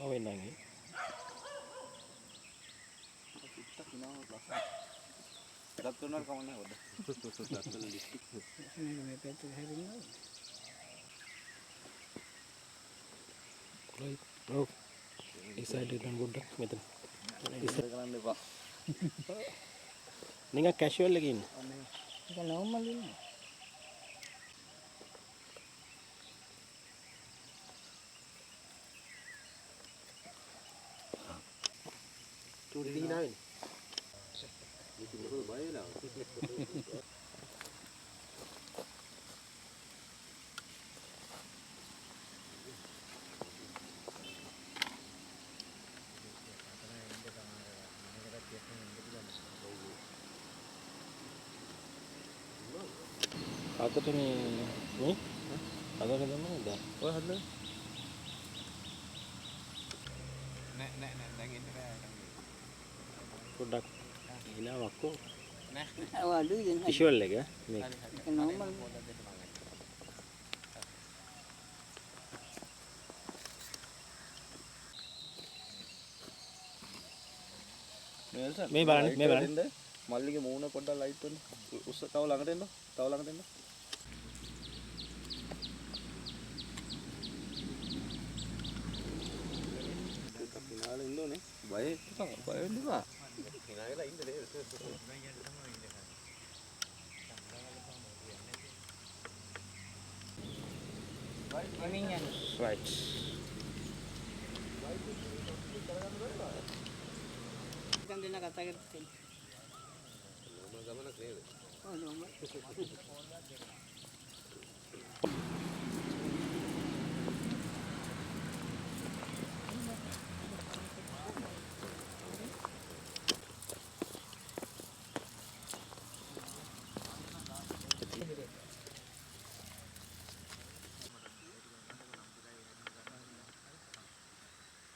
Awin lagi. Dapurnya kamu nih udah. Oh, isa ada dan budak, meter. Isa kan deh pak. Ini nggak casual lagi ini. Ini normal ini. Hindi na yun. Ako to ni Ako ka naman dah. Oh ada. Nek daging Produk ini aku. Waduh yan. Visual lagi ya. Normal. මේ බලන්න මල්ලිගේ මූණ පොඩ්ඩක් light වෙන්න. උස්ස තව ළඟට එන්න. තව ළඟට එන්න. පිනාලේ ඉන්නෝනේ. බය වෙන්න එපා. පිනාලේලා ඉන්න නේද? Right. Kan din nakatagal din. ගමනක් නේද? Oh, normal.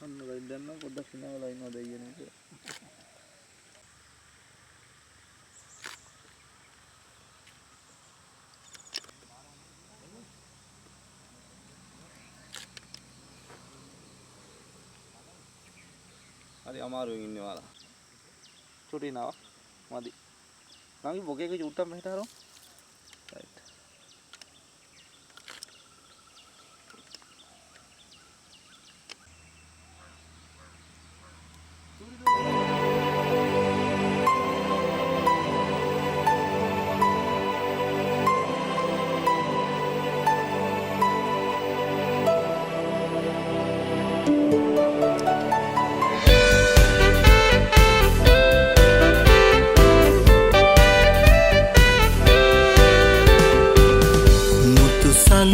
අන්න දැන් නම් පොඩ්ඩක් සිනාවලා ඉන්නවද කියන එක. හරි අමාරුවෙන් ඉන්නේ ඔයාලා. චුටි නාව මදි. නංගි බොකේක චුට්ටක් මෙහෙට හරව. Right.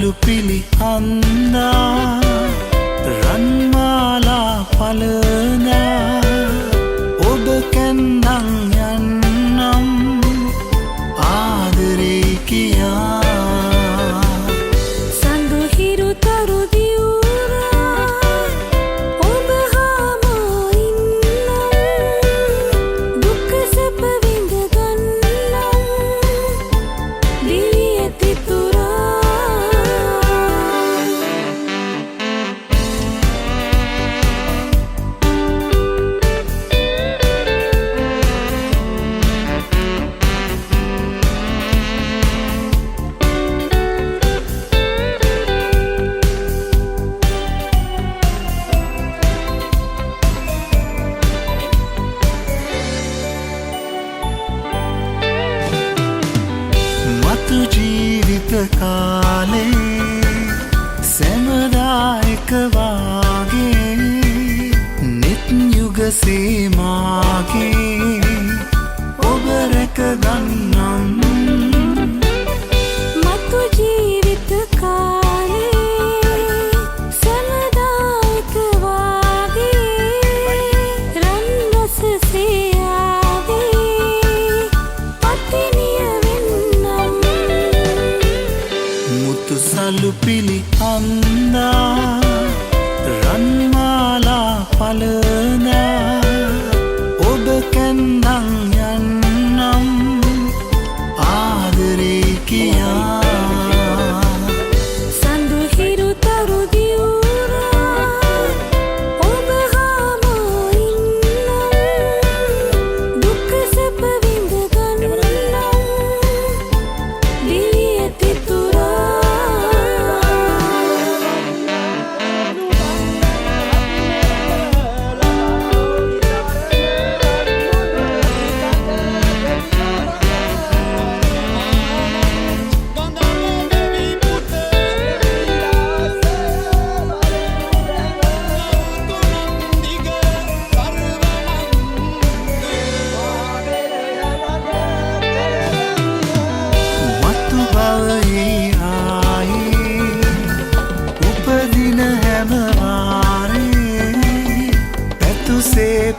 Lupili anda ranmala palana oba kendang yannam aadare kiya sandu hiru taru diura oba hama innam dukka sapa winda gannam diliya titura කාලේ සැමදායක වාගේ නිත් යුග සීමාගේ ඔබ රැක ගන්නම් මතු ජීවිත කාලේ සැමදායක වාගේ රන්වස සියාවේ පතිනිය වෙන්නම් මුතු සලුපිලි අන්දා රන්මාලා පලනා ඔබ කැන්දන් යන්නම් ආදරේ කියා sandu hiru taru diura oba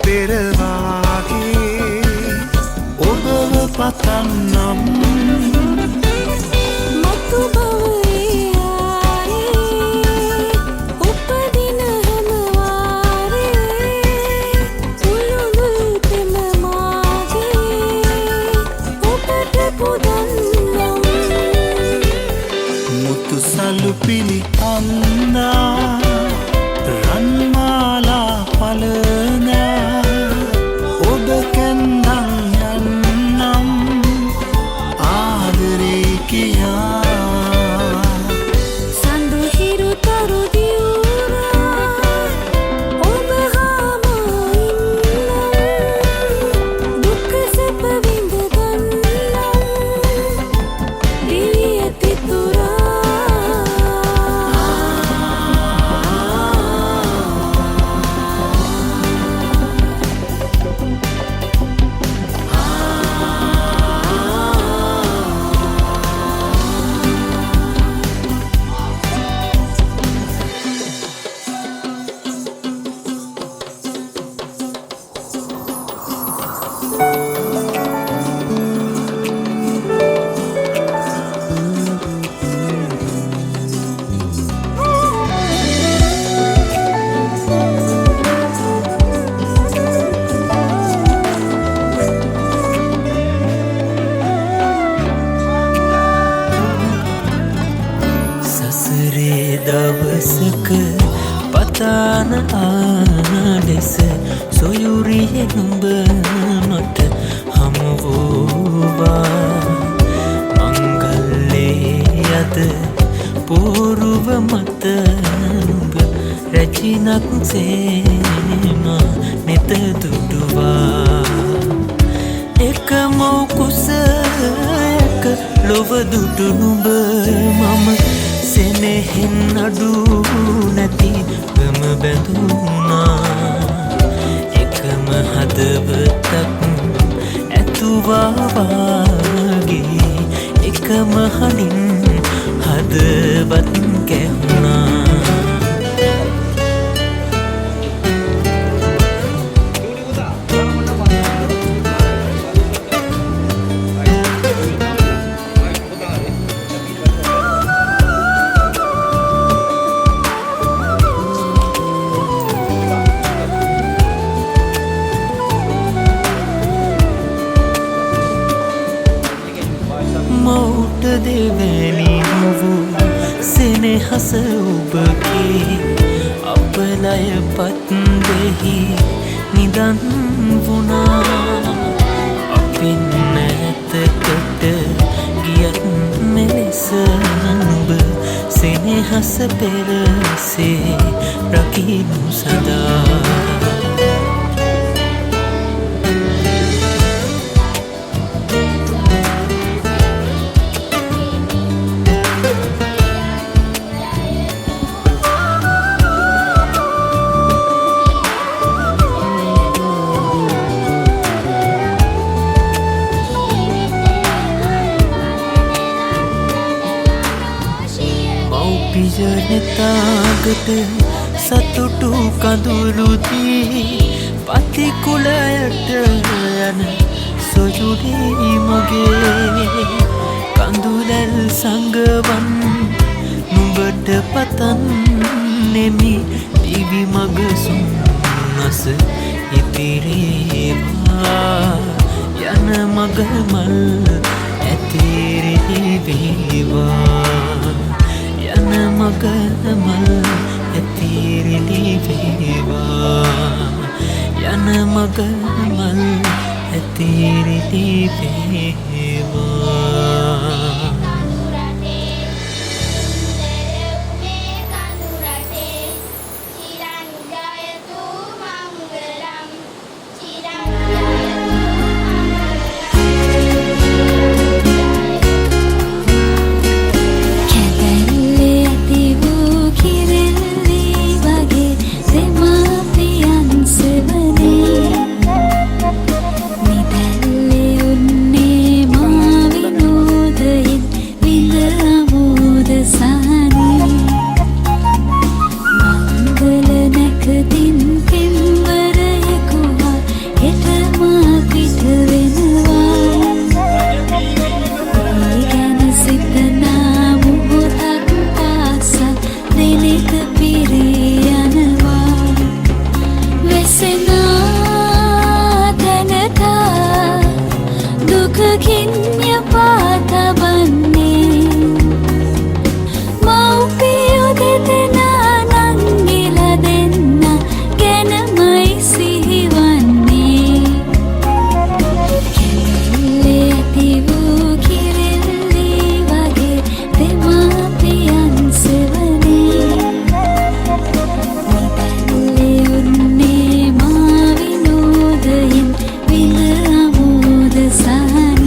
පෙරවාගේ ඔබව පතන්නම් මතු බවේ ආයේ උපදින හැම වාරේ උළුඟුල් පෙම මාගේ ඔබට පුදන්නම් මුතු සලු පිලි අන්දා රන්මාලා පලනා ඔබ කැන්දන් යන්නම් ආදරේ කියා සඳු හිරු තරු දියුරා ඔබ හාම ඉන්නම් දුක සැප විඳ ගන්නම් දිවිය තිතුරා සසරේ දවසක පතාන ආලෙස සොයුරිය නුඹ මට හමුවෝවා මංගල්ලේ අද පෝරුව මත නුඹ රැචිනක් සේම නෙත දුටුවා එක මව් කුසයක ලොව දුටු නුඹ මම සෙනෙහෙන් අඩු නැති ගම බැඳුනා එකම හදවතක් ඇතුවා වාගේ එකම හනින් හදවත් කැහුණා මෞට දෙවැනි වූ සෙනෙහස ඔබගේ අපලය පත් දෙහි නිදන් වුණා අපින් නැතකට ගියත් මෙලෙස නුඹ සෙනෙහස පෙරසේ රකිනු සදා පියනෙතාගට සතුටු කඳුළුදී පතිකුලයට යන සොයුරී මගේ කඳුලැල් සඟවන් නුඹට පතන්නෙමි දිවි මග සුන්නස ඉතිරේවා යන මග මල් ඇතිරේ වේවා යන මග මල් ඇතිරිලි වේවා යන මග මල් ඇතිරිලි වේවා නිදැල්ලේ උන්නේ පින්ය පාතබන්නේ මව්පියෝ දෙදෙනා නංගිල දෙන්න ගැනමයි සිහිවන්නේ කෙල්ලේ ඇති වූ කිරෙල්ලි වගේ දෙමාපියන් සෙවනේ නිදැල්ලේ උන්නේ මා විනෝදයෙන් විඳ අමෝද සහනේ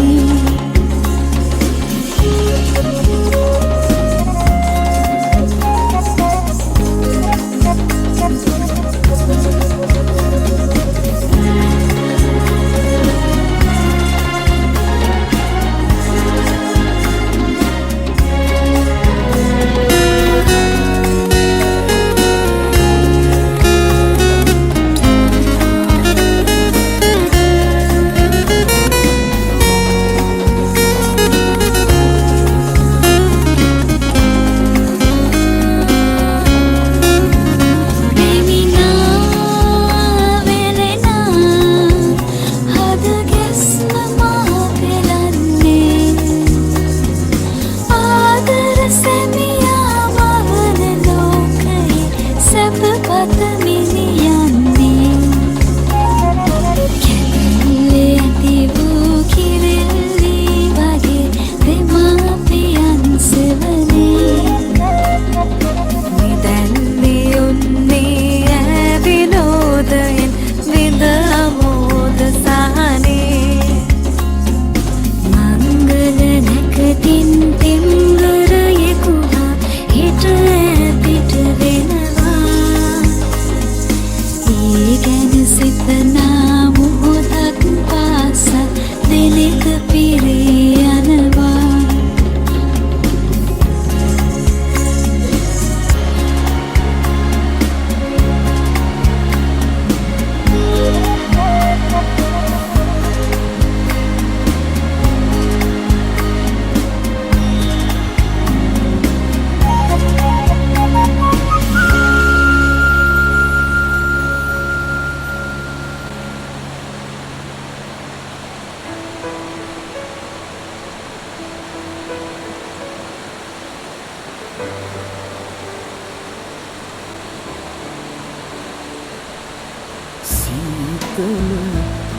සීතල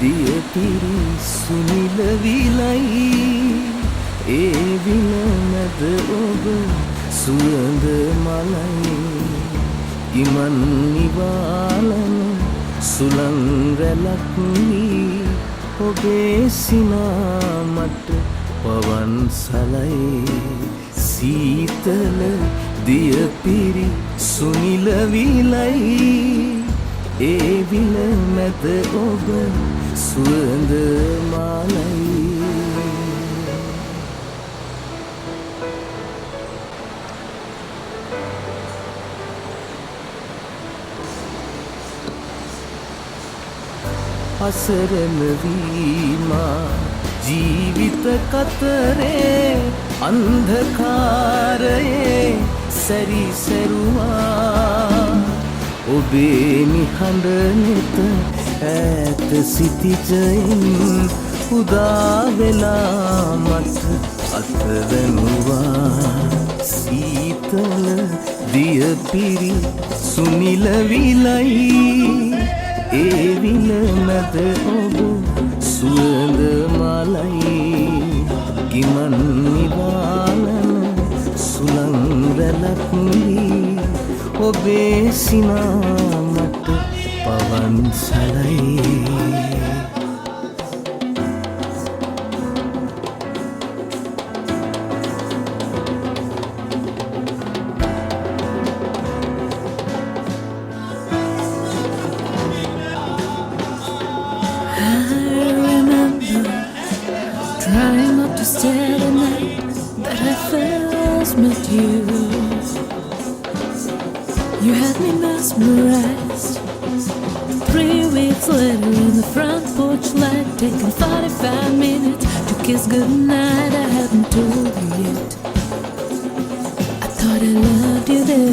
දියපිරි සුනිල විලයි ඒ විනමද ඔබ සුවඳ මලයි ඉමන් නිවාලන සුළං රැලක් වී ඔබේ සිනාමට පවන් සලයි සීතල දියපිරි සුනිල විලයි ඒ විල මැද ඔබ සුවඳ මාලයි අසරණ වීමා ජීවිත කතරේ අන්ධකාරයේ සැරිසැරුවා ඔබේ නිහඬ නෙත ඈත සිටිජයින් උදා වෙලා මට අත්වැනුවා සීතල දියපිරි සුනිල විලයි ඒ විල මැද ඔබ සුවඳ මලයි ගිමන් නිවාලන සුළං රැලක් වී ඔබේ සිනාමට පවන් සලයි Trying not to stare the night that I first met you. You had me mesmerized. 3 weeks later in the front porch light, taking 45 minutes to kiss goodnight. I hadn't told you yet. I thought I loved you then.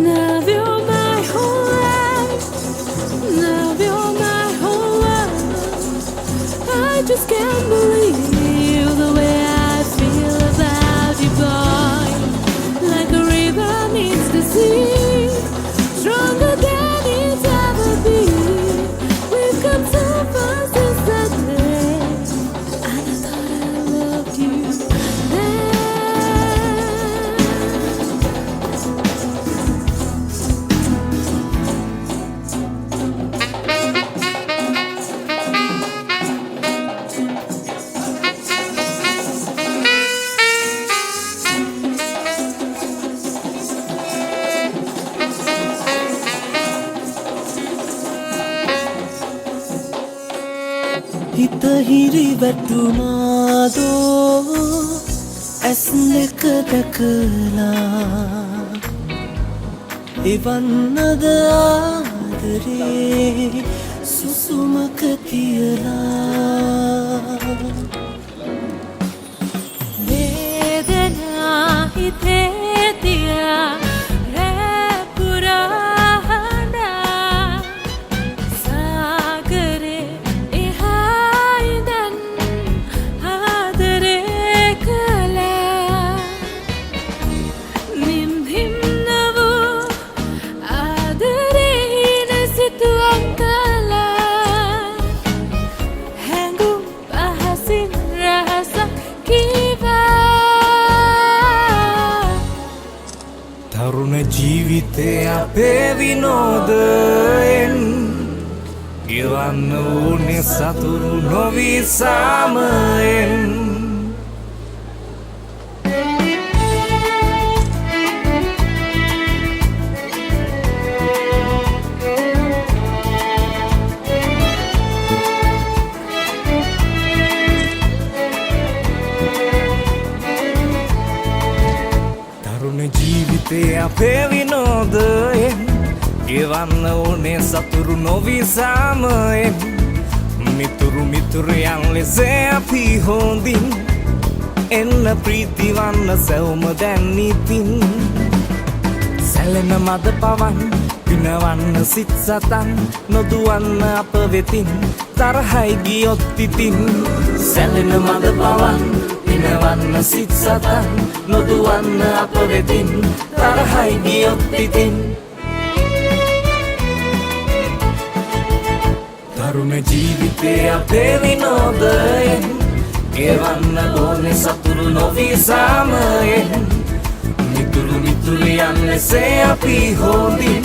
Now you're my whole life. Now you're my whole world. just can't believe the way I feel about you, boy. Like a river meets the sea, stronger than it's ever been. We've come so far since that day, and I thought I loved you then. හිත හිරි වැටුනාදෝ ඇස් දෙක දැකලා එවන්නද ආදරේ සුසුමක තියලා වේදනා හිතේ තියා රැපුරා හඬා සාගරේ එහා ඉඳන් ආදරේ කළා නිම්හිම්නවූ ආදරේ හින සිතුවම් කළා හැඟුම් පහසින් රහසක් කීවා තරුණ ජීවිතය අපේ විනෝදයෙන් ගෙවන්න ඕනේ සතුරු නොවී සාමයෙන් තරුණ ජීවිතය අපේ විනෝදයෙන් ගෙවන්න ඕනේ සතුරු නොවී සාමයෙන් මිතුරු මිතුරියන් ලෙස අපි හොඳින් එන්න ප්‍රීතිවන්න සැවුම දැන් ඉතින් සැලෙන මද පවන් පිනවන්න සිත් සතන් නොදුවන්න අප වෙතින් තරහයි ගියොත් ඉතින් සැලෙන මද පවන් පිනවන්න සිත් සතන් නොදුවන්න අප වෙතින් තරහයි ගියොත් ඉතින් තරුණ ජීවිතය අපේ විනෝදයෙන් ගෙවන්න ඕනේ සතුරු නොවී සාමයෙන් මිතුරු මිතුරියන් ලෙස අපි හොඳින්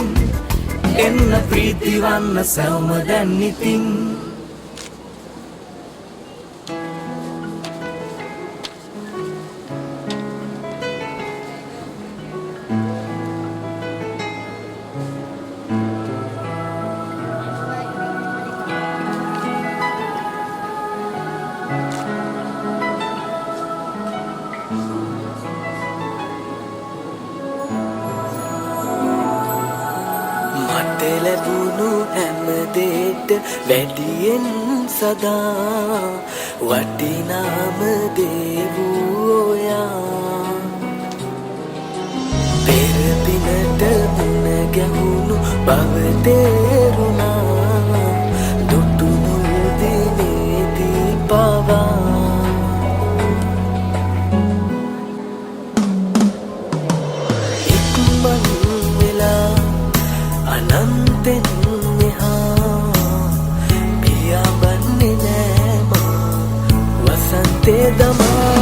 එන්න ප්‍රීතිවන්න සැවුම දැන් ඉතින් මට ලැබුණු හැම දේට වැඩියෙන් සදා වටිනාම දේ වූ ඔයා පෙර දිනට මුණ ගැහුණු බව තේරුණා දුටු මුල් දිනේදී පවා ඉක්මන් වෙලා අනන්තෙන් මෙහා පියාඹන්නේ නෑම වසන්තේ දමා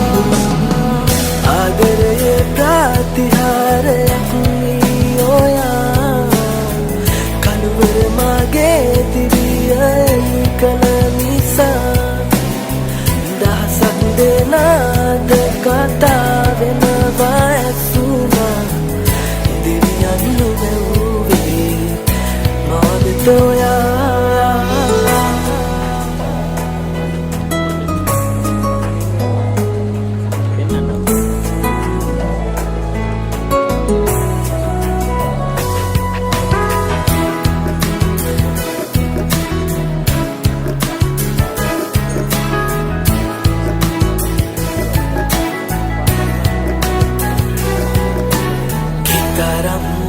ආදරයේ ප්‍රතිහාරයක් වී ඔයා කළුවර මගේ තිරියයි කල නිසා දහසක් දෙනාද කතා වෙනවා ඇසුනා දෙවියන් නොවැව්වේ මාදට ඔයා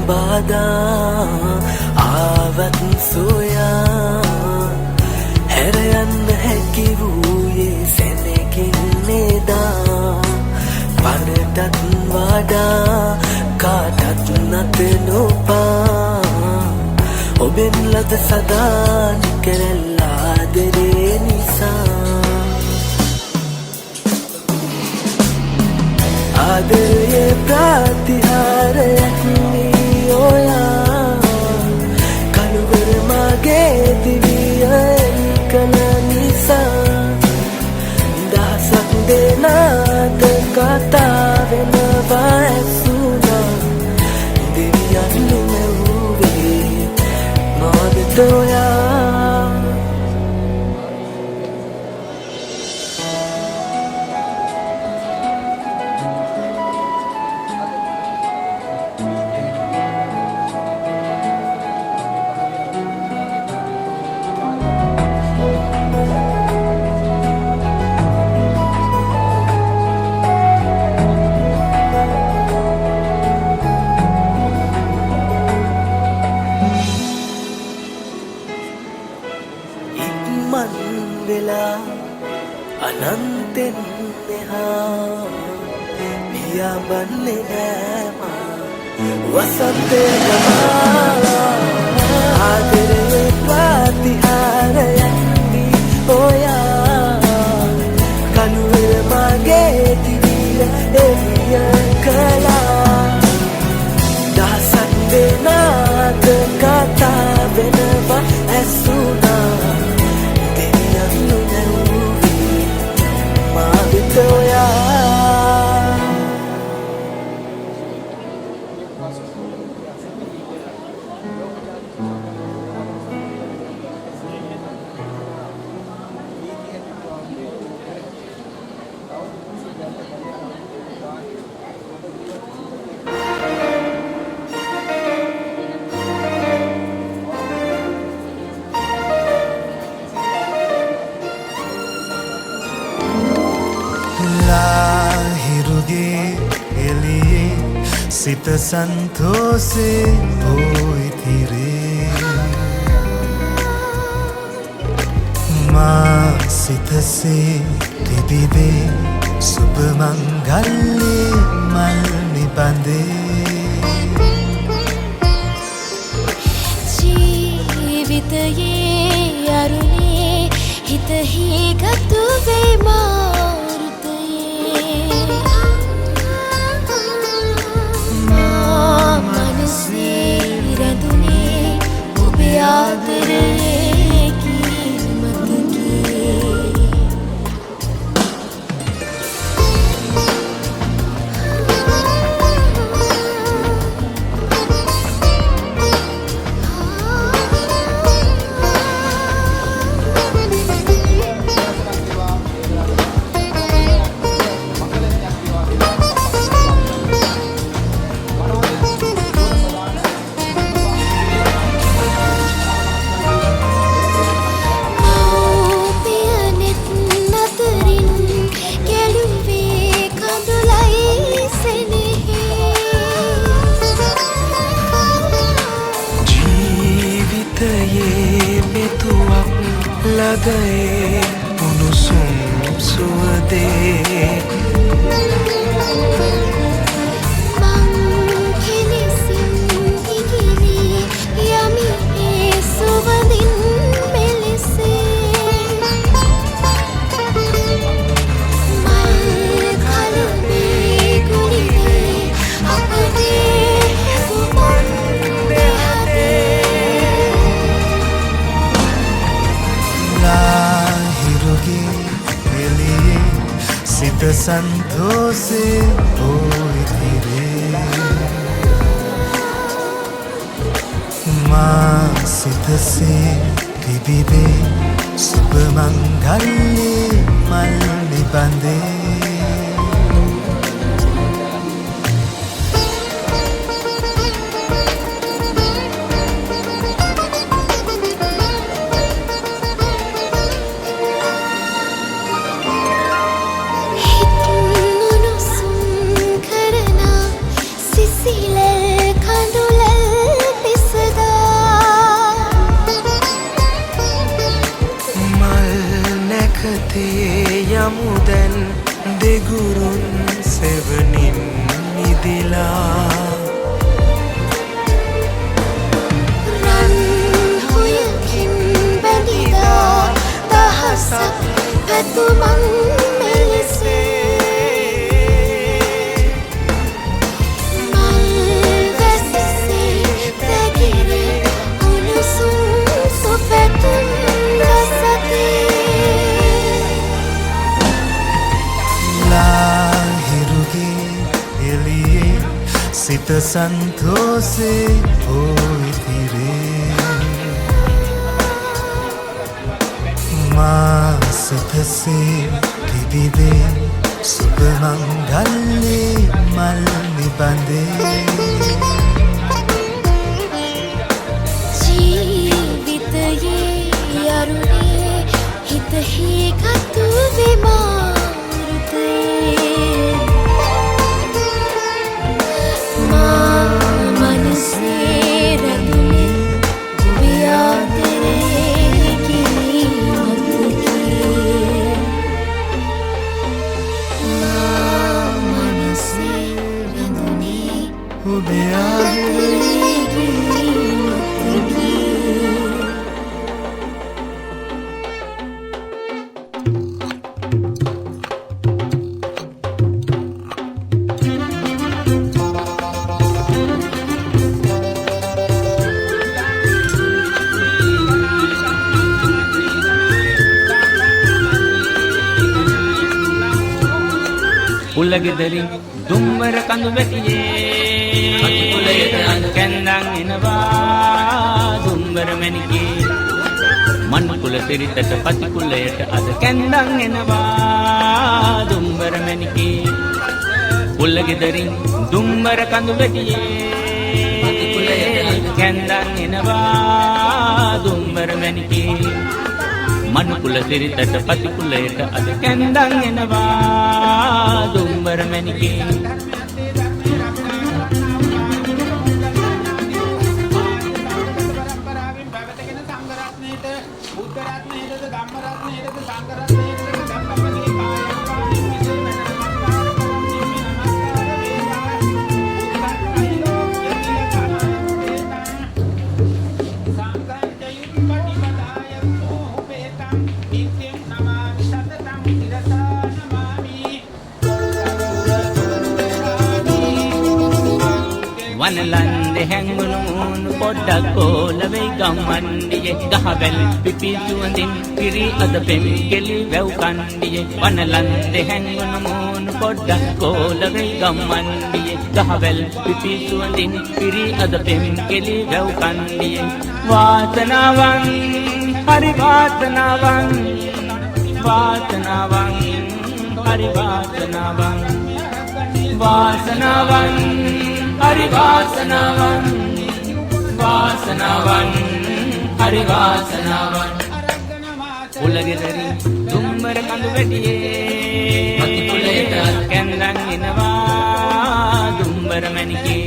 बादा ආවත් සොයා හැරයන්න හැකි වූයේ වඩා කාටත් නැත නොපා ඔබෙන් ලද සදා නිකරල් ආදරේ නිසා ආදරයේ ප්‍රතිහාරයක් වී ඔයා කලවර මගේ දිවිය කල නිසා දහසක් දෙනාට කතා වෙනවා ඇසුනා දෙවියන් නුඹේ මාදට ඔයා අනන්තෙන් මෙහා පියාඹන්නේ නෑම වසන්තේ ගමා ආදරේ ප්‍රතිහාරයක් වී ඔයා කනුවර මගේ දිවිය එළිය කළා දහසක් දෙනාට කතා වෙනවා ඇසුනා සිත සන්තෝසේ පොයිතිරේ මා සිතසේ තිබිබේ සුබමංගල්ලේ මල් නිබඳේ ජීවිතයේ අරුණේ හිතෙහි ගතු වේ ලදයේ උණුසුම් සුවදේ මං කෙලෙසින් ඉගිලි යමි ඒ සුවඳින් මෙලෙසේ මල් කලුනේ ගුලිවේ අපගේ සුමන් සිත සන්තෝසේ පොයිතිරේ මා සිතසේ තිබිබේ සුබමංගල්ලේ මල් නිබඳේ යමුදැන් දෙගුරුන් සෙවනින් ඇවිදිලා රන් හුයකින් බැඳිලා දහසක් පැතුමන් මෙලෙසේ මල් වැසිසේ දැගිරේ උණුසුම් සුපැතුම් රසතේ ලාහිරුගේ එළියේ සිත සන්තෝසේ පොයිතිරේ මා සිතසේ තිබිබේ සුබමංගල්ලේ මල් නිබඳේ ජීවිතයේ යරුනේ හිතෙහි ගතු විමාරුතේ මා මනසේ රැඳුනේ වියාතරේ කීමතකේ මා මනසේ රැඳුනේ ඔබේ ආදරේ උලගෙදරින් දුම්බර කඳු වැටියේ අතිකුලයට අඳ කැන්දන් එනවා දුම්බර මැණිකේ මණ්කුල සිරිතට පතිකුලයට අද කැන්දන් එනවා දුම්බර මැණිකේ උලගෙදරින් දුම්බර කඳු වැටියේ අතිකුලයට කැන්දන් එනවා දුම්බර මැණිකේ මණ්කුල සිරිතට පතිකුලයට අද කැන්දන් එනවා දුම්බර මැණිකේ වනලන්දේ හැංගුණු මූණු පොඩ්ඩක් කෝල වෙයි ගම්මන්ඩියේ ගහවැල් පිපි සුවඳින් පිරි අද පෙම් කෙලි වැව් කණ්ඩියේ වනලන්දේ හැංගුණු මූණු පොඩ්ඩක් කෝල වෙයි ගම්මන්ඩියේ ගහවැල් පිපි සුවඳින් පිරි අද පෙම් කෙලි වැව් කණ්ඩියේ වාසනාවන් හරි වාසනාවන් වාසනාවන් හරි වාසනාවන් වාසනාවන් हरि वासनावन वासनावन हरि वासनावन उलගෙදරි දුම්බර කඳු වැටියේ අතිකුලයට කැන්දන් එනවා දුම්බර මැණිකේ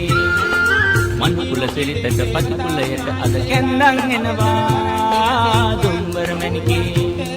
මණ්කුල සිරිතට පතිකුලයට අද කැන්දන් එනවා දුම්බර මැණිකේ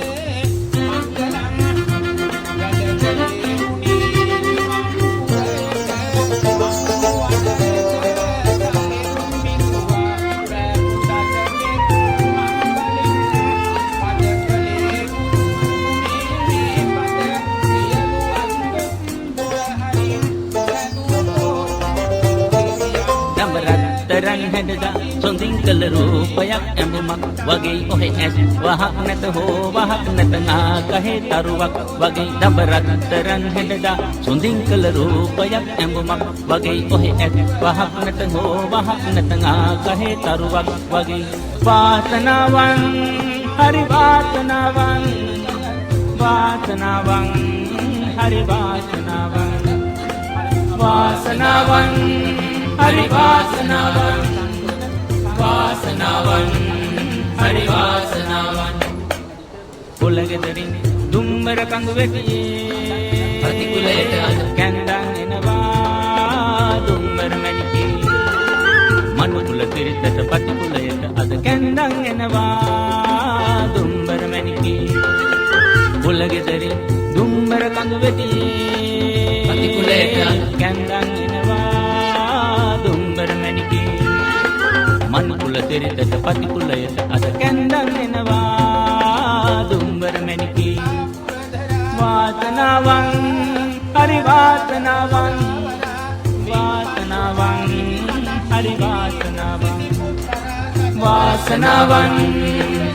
රන් හැඩදා සොඳින් කළ රූපයක් ඇඹුමක් වගේ ඔහෙ ඇස් වහක් නැත හෝ වහක් නැත නාකහේ තරුවක් වගේ දඹරත්තරන් හැඩදා සොඳින් කළ රූපයක් ඇඹුමක් වගේ ඔහෙ ඇස් වහක් නැත හෝ වහක් නැත නාකහේ තරුවක් වගේ වාසනාවන් හරි වාසනාවන් වාසනාවන් හරි වාසනාවන් වාසනාවන් हरि वासनावन वासनावन हरि वासनावन उलගෙදරින් දුම්බර කඳු වැටියේ අතිකුලයට අද කැන්දන් එනවා දුම්බර මැණිකේ මණ්කුල සිරිතට පතිකුලයට අද කැන්දන් එනවා දුම්බර මැණිකේ උලගෙදරින් දුම්බර කඳු වැටියේ අතිකුලයට අද කැන්දන් එනවා මැණිකේ මන් කුල තෙරිතට පති කුලයට අද කැන්දන් එනවා දුම්බර මැණිකේ වාසනාවන් හරි වාසනාවන් වාසනාවන් හරි වාසනාවන් වාසනාවන්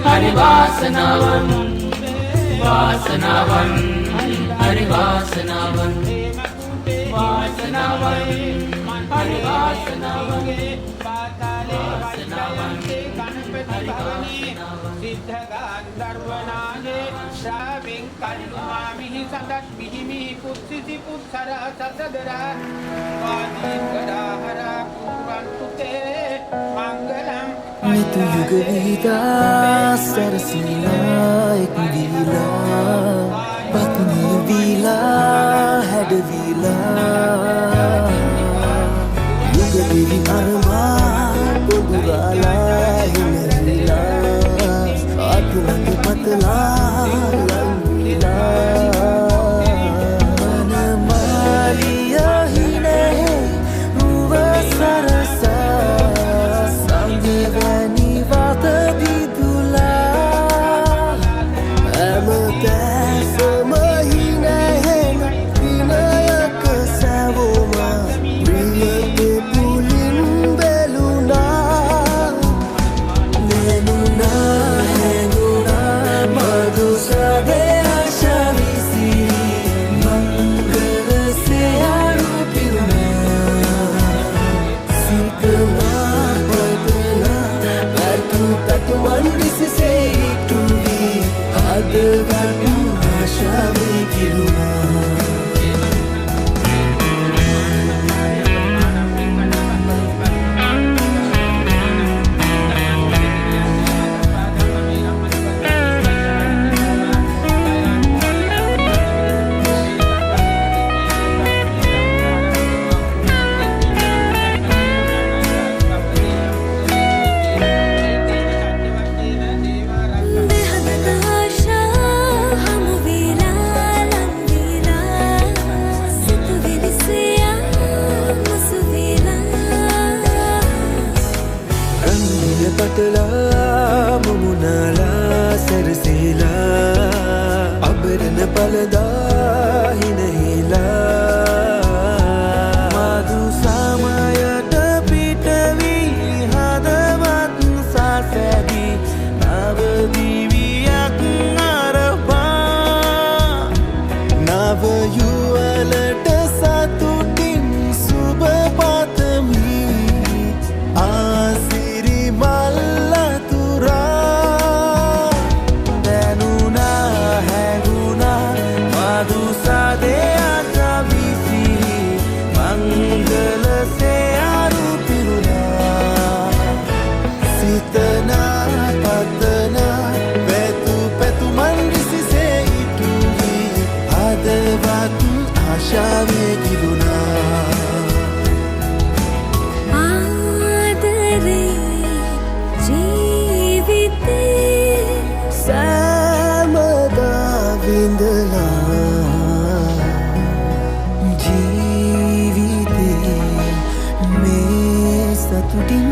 හරි වාසනාවන් වාසනාවන් හරි වාසනාවන් වාසනාවන් හරි වාසනාවන් වාසනාවන් හරි වාසනාවන් සිද්ධ ගන්ධර්වනාගේ ශ්‍රාවින් කල්මාමිහි සදත් මිහිමි පුත්සිසි පුත්සර සසදරා වාදී ගදාහරා කුරන්තුතේ මංගලම් නිතු යුග විහිදා සැරසීලා එක් වීලා පත්නී වීලා හැඩවීලා යුග දිවි අරමා පොදුරාලා හිනවිලා ආතුලක පතලා ලංවිලා මනමාලියා හිනේ රුව සරසා සංගවැනි වාත දිදුලා ඇමතැසම හිනහෙන විනයක සැවෝමා ප්‍රියගේ පුලින් බැලුනා නෙනුනා හැඟුණා මදුසදේ ආශාවිසි මංගල සෙයාරු පිරුණා සිතනා පතනා පැතු පැතුමන් විසිසේ ඉටුවී අදවත් ආශාවේ කිරුණා පටලා මුමුණලා සැරසීලා අබරණ පලදා හිනහිලා මදු සමයට පිටවී හදවත් සසැදී නවදිවියක් අරපා නවයුවලට සතුටින් සුබ පතමි ආසිරි මල්ලතුරා දැනුනා හැඟුණා මදුසදේ අතවිසි මංගල සෙයාරු පිරුණා සිතනා පතනා පැතු පැතුමන් විසිසේ ඉටුවී අදවත් ආශාවේ කිරුණා ආදරේ ජීවිතේ සෑමදා විඳලා ජීවිතේ මේ සතුටින්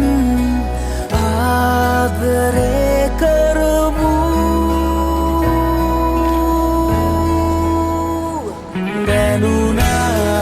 ආදරේ කරමු දැනුනා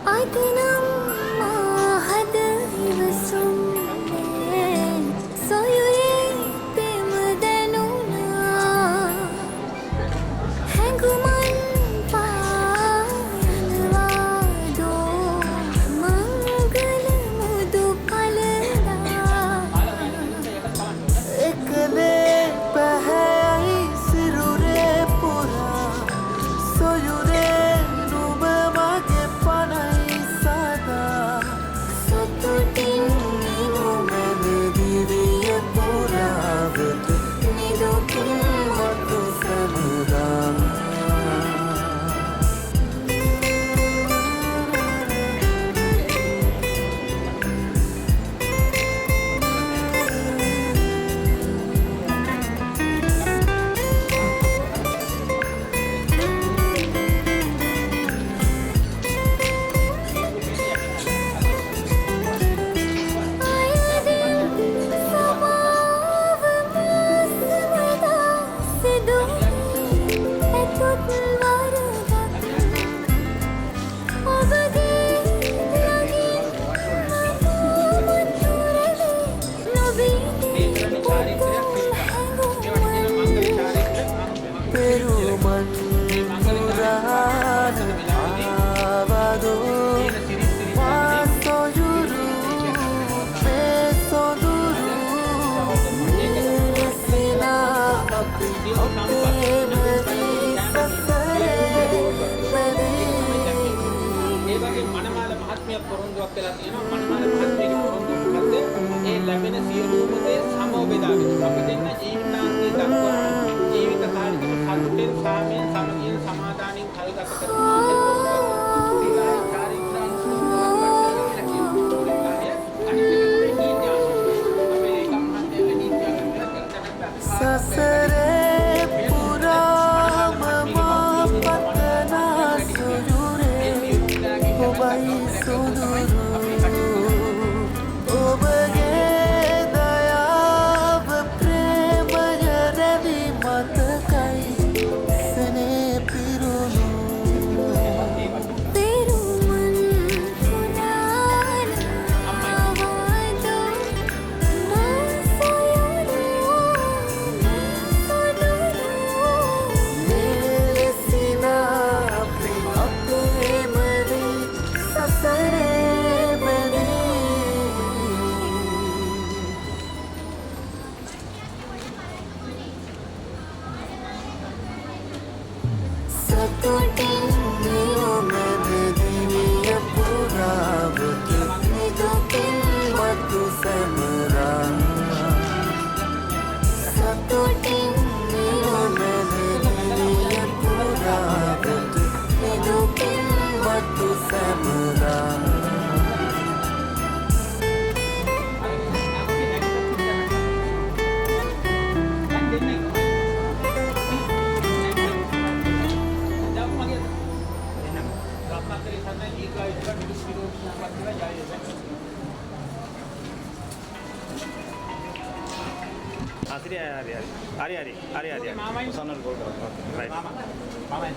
අදනම් මාහද ඉවසුන්නේ සොයුරේ පෙම දැනුණා හැඟුමන් පායනවාදෝ මංගල මුදු පලදා එකනේ පැහැයි සිරුරේ පුරා සොයුරේ නුඹ මගේ පනයි සදා සතුටින් නුඹ දිවිය පුරාවට නිදුකින් මතු සමුදා පෙරුමන් පුරාන ආවදෝ මා සොයුරු මේ සොඳුරු නිරසිනා අපි අපේ මදී සසරේ මදී ඒ වගේ මනමාල මහත්මියක් පොරොන්දුවක් වෙලා තියෙනවා. මනමාල මහත්මියගේ පොරොන්දුව මොකද්ද? ඒ ලැබෙන සියලුම දේ සමව බෙදාගෙන අපි දෙන්න ජීවිතාන්තයේ දක්වා ජීවිත කාලෙකම සතුටෙන් සාමයෙන් සමගියෙන් සමාදානෙන් කල් ගත කරනවා. සසරේ පුරාම මා පතනා සොයුරේ ඔබයි සොඳුරු ඔබගේ දයාව ප්‍රේමය රැවි මතකයි සනේ පිරුණු පෙරුමන් පුරාන ආවදෝ මා සොයුරු නිරසිනා අපි අපේ මදී සසරේ මදී සතුටින් නුඹ දිවිය පුරාවට නිදුකින් මතු සමරා සතුටින් නුඹ දිවිය පුරාවට නිදුකින් මතු සමරා හරි මාමයි සනල් ගෝල් කරා. රයිට්. මාමයි.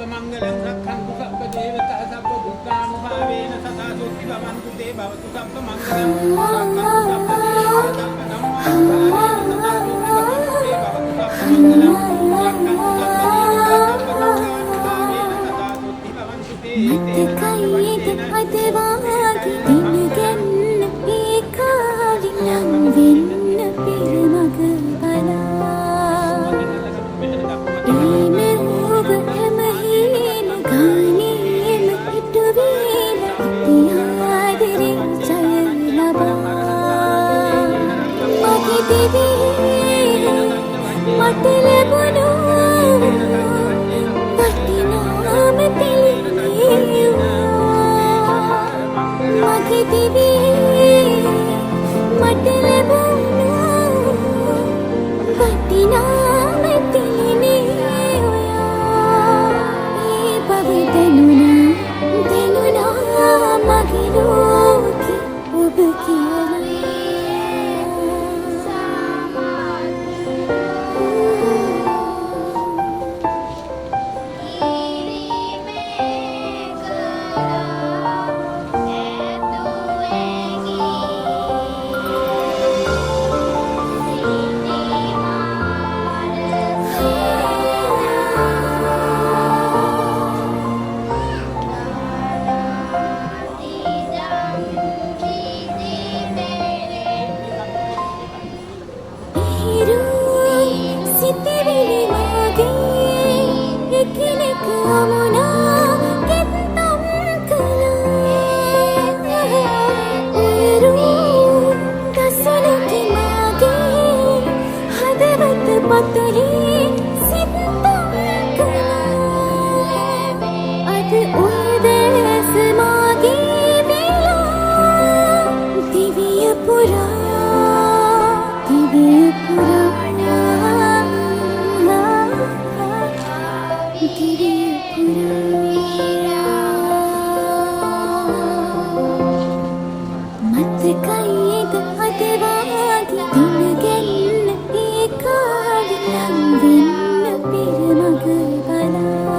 මංගලං රක්ඛන්තු සබ්බ දේවතා සබ්බ බුද්ධානුභාවේන සදා සොත්ති භවන්තු තේ භවතු සබ්බ මංගලං රක්ඛන්තු සබ්බ දේවතා සබ්බ ධම්මානුභාවේන සදා සොත්ති භවන්තු තේ භවතු සබ්බ මංගලං රක්ඛන්තු සබ්බ දේවතා සබ්බ ධම්මානුභාවේන සදා සොත්ති භවන්තු තේ මතකයේද අදවාගේ දිනගන්න ඒ කාලිනම් වෙන්න පෙරමග බලා ඒ මෙහුව හැමහේම ගානේම හිටුවීම අපි ආදරෙන් ජය ලබා මගේ දිවි උයදැස මාගේ වෙලා දිවිය පුරා දිවිය පුරා දිවිය පුරා මතකයිද අද වාගේ දින ගැන්න ඒ කාලේ නම් වෙන්න පෙර මග බලා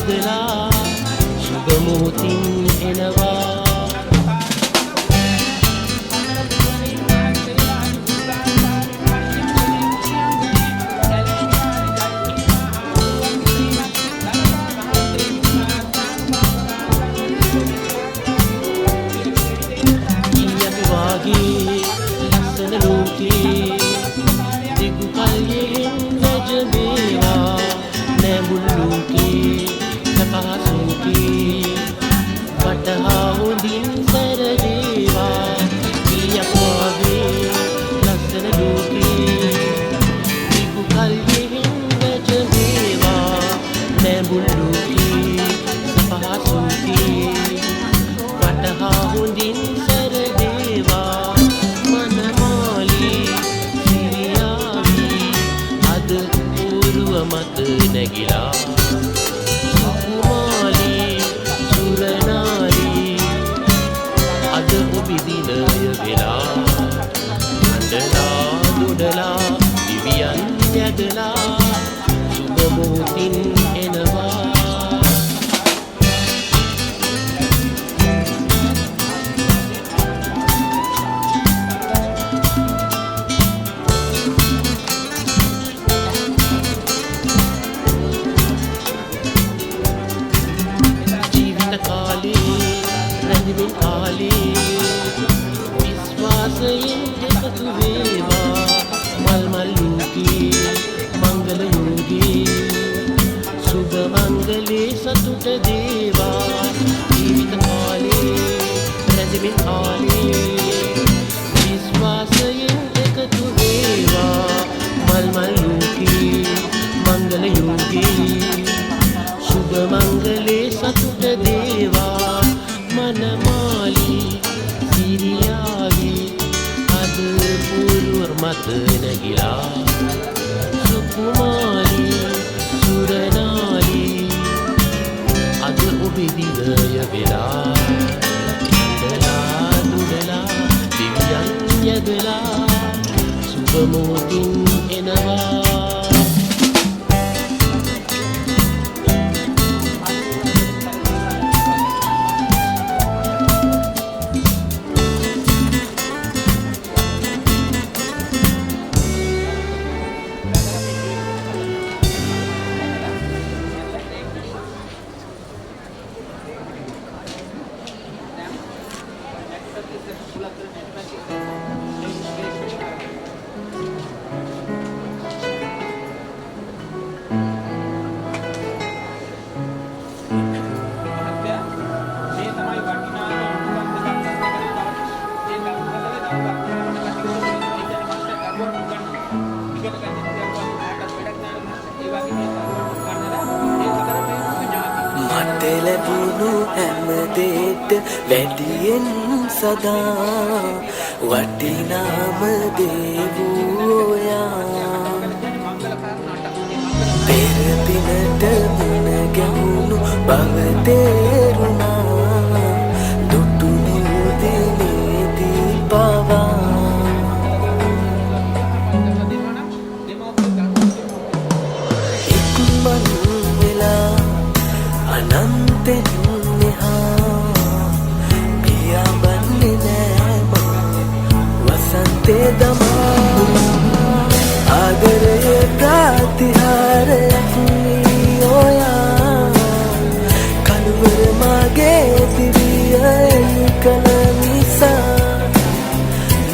යදලා සුබ මොහොතින් එනවා ලස්සන ලෝකේ දිගු කල්යෙන් වැජබේවා නැඹුල් ලෝකේ සපහසෝකේ වටහා හොඳින් සැරදේවා ගියක් වාගේ ලස්සන ලෝකේ දිගු කල්යෙන් වැජබේවා නැඹුල් ලෝකේ සපහසෝකේ වටහා හොඳින් මත නැගිලා සුකුමාලී සුරනාලී අද ඔබිදිනය වෙලා අඬලා දුඩලා දිවියන් යදලා සුබ මොහොතින් එනවා විශ්වාසයෙන් එකතු වේවා මල් මල් යෝගී මංගල යෝගී සුබ මංගලේ සතුට දේවා ජීවිත කාලේ රැඳෙමින් කාලේ විශ්වාසයෙන් එකතු වේවා මල් මල් යෝගී මංගල යෝගී සුබ මංගලේ සතුට දේවා මනමාලී සිරියාගේ අද පුරුවර් මත නැගිලා සුකුමාලී සුරනාලී අද ඔබිදිනය වෙලා අඬලා දුඩලා දිවියන් යදලා සුබ මොහොතින් එනවා මට ලැබුණු හැමදේට වැඩියෙන් සදා වටිනාම දේ වූ ඔයා පෙර දිනට මුණ ගැහුණු බව තේරුණා දුටුණු දිනේදී පවා ඉක්මන් වෙලා අනන්තෙන් මෙහා පියාඹන්නේ නෑ වසන්තේ දමා ආදරයේ ප්‍රතිහාරයක් වී ඔයා කලවර මගේ දිවිය කල නිසා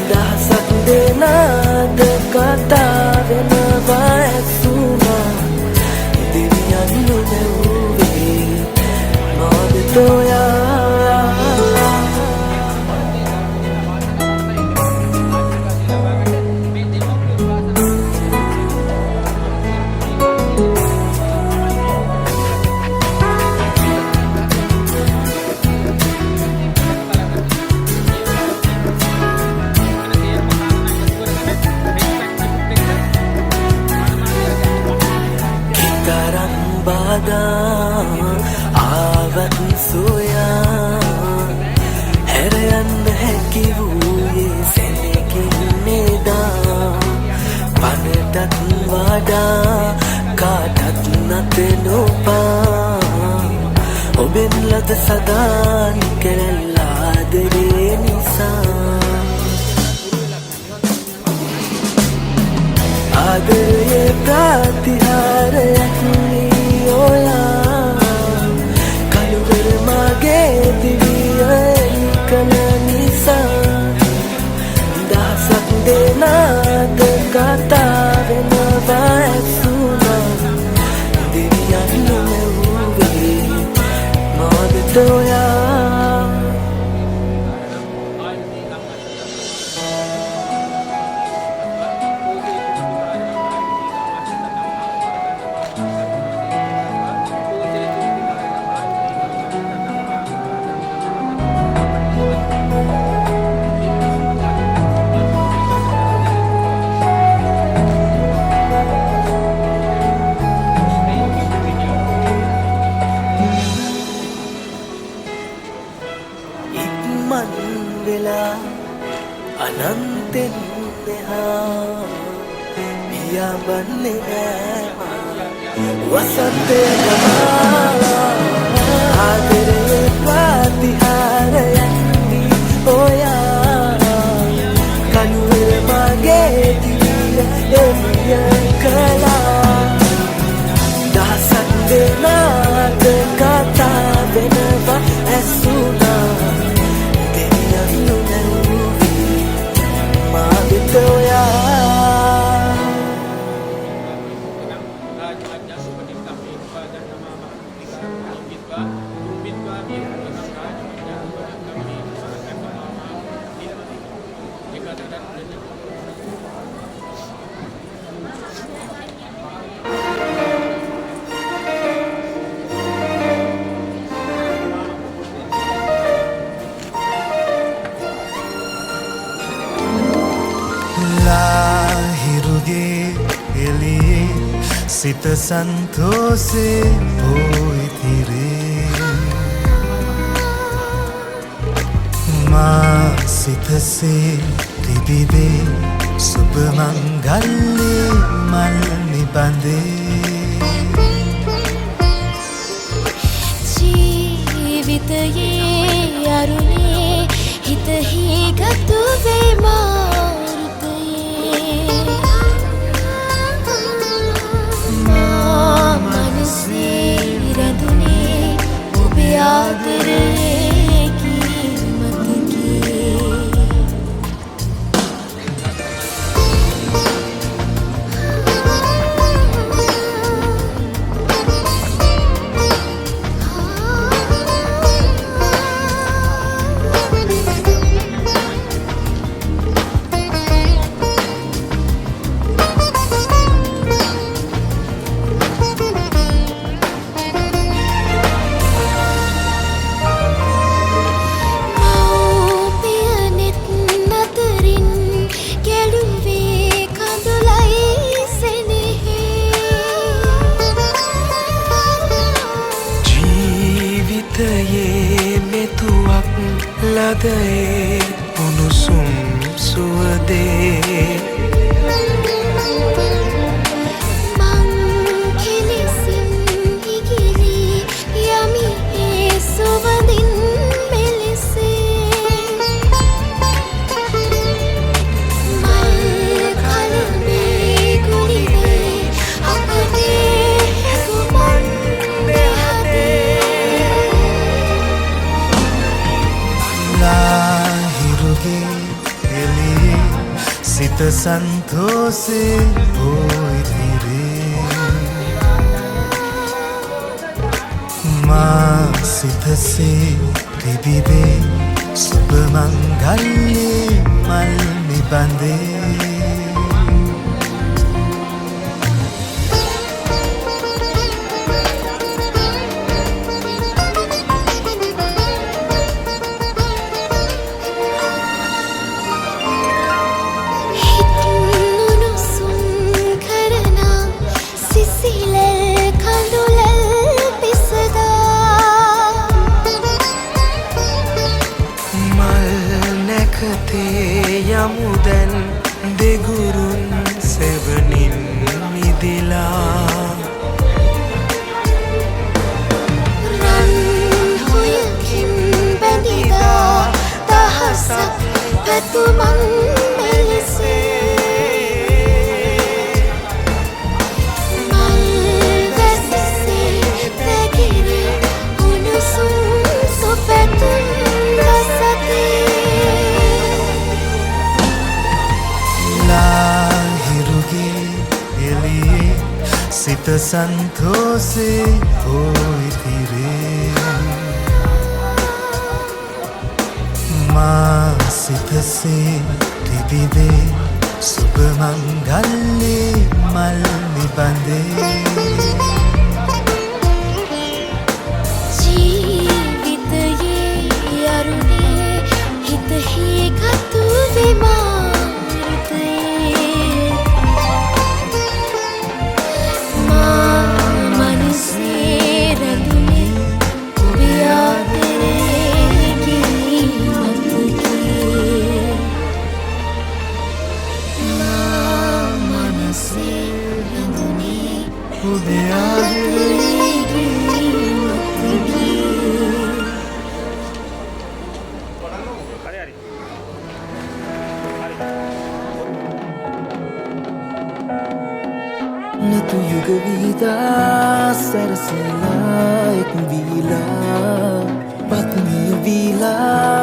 දහසක් දෙනාද කතා වෙනවා ඇසුනා දිවියන් නුනේ Toya ආවත් සොයා හැරයන්න හැකි වූයේ සැනකින් නේදා පනටත් වඩා කාටත් නැත නොපා ඔබෙන් ලද සදාන් කෙරෙල් ආදරේ නිසා ආදරයේ ප්‍රතිහාරයක් වී ඔයා කලුවර මගේ දිවිය කල නිසා දහසක් දෙනාද කතා වෙනවා ඇසුනා දෙවියන් නොවුවේ මාදට ඔයා අනන්තෙන් මෙහා පියාඹන්නේ වසන්තය ගමා ආදරයේ ප්‍රතිහාරයක් වී ඔයා කනුවර මගේ දිවිය එළිය කළා දහසක් දෙනාට කතා වෙනවා ඇසුනා සිත සන්තෝසේ පොයිතිරේ මා සිතසේ තිබිවේ සුබමංගල්ලේ මල් නිබඳේ ජීවිතයේ අරුණේ හිතෙහි ගතු වේ ලදේ උණුසුම් සුවදේ මං කෙලෙසින් ඉගිලි යමි ඒ සුවඳින් මෙලෙසේ මල් කලමේ ගුලිවේ අපගේ සුමන් සිත සන්තෝසේ පොයිතිරේ මා සිතසේ තිබිවේ සුබමංගල්ලේ මල් නිබඳේ යමුදැන් පැතුමන් මෙලෙසේ මල් වැස්සේ පැගිරි උණුසුම් සුපැතුම් රසතේ लाहिरुगे एलिए सित संतोषे होई फिरे माँ सित से दिबिबे शुभ मंगले मल निबंदे ජීවිතයේ අරුණේ හිතෙහි ගතු විමානතේ මා මනසේ රැඳුනේ ඔබේ ආදරේ කිරිමතකේ මා මනසේ රැඳුනේ ඔබේ ආදරේ නතු යුග විහිදා සැරසලා එක් වීලා පත්මිය වීලා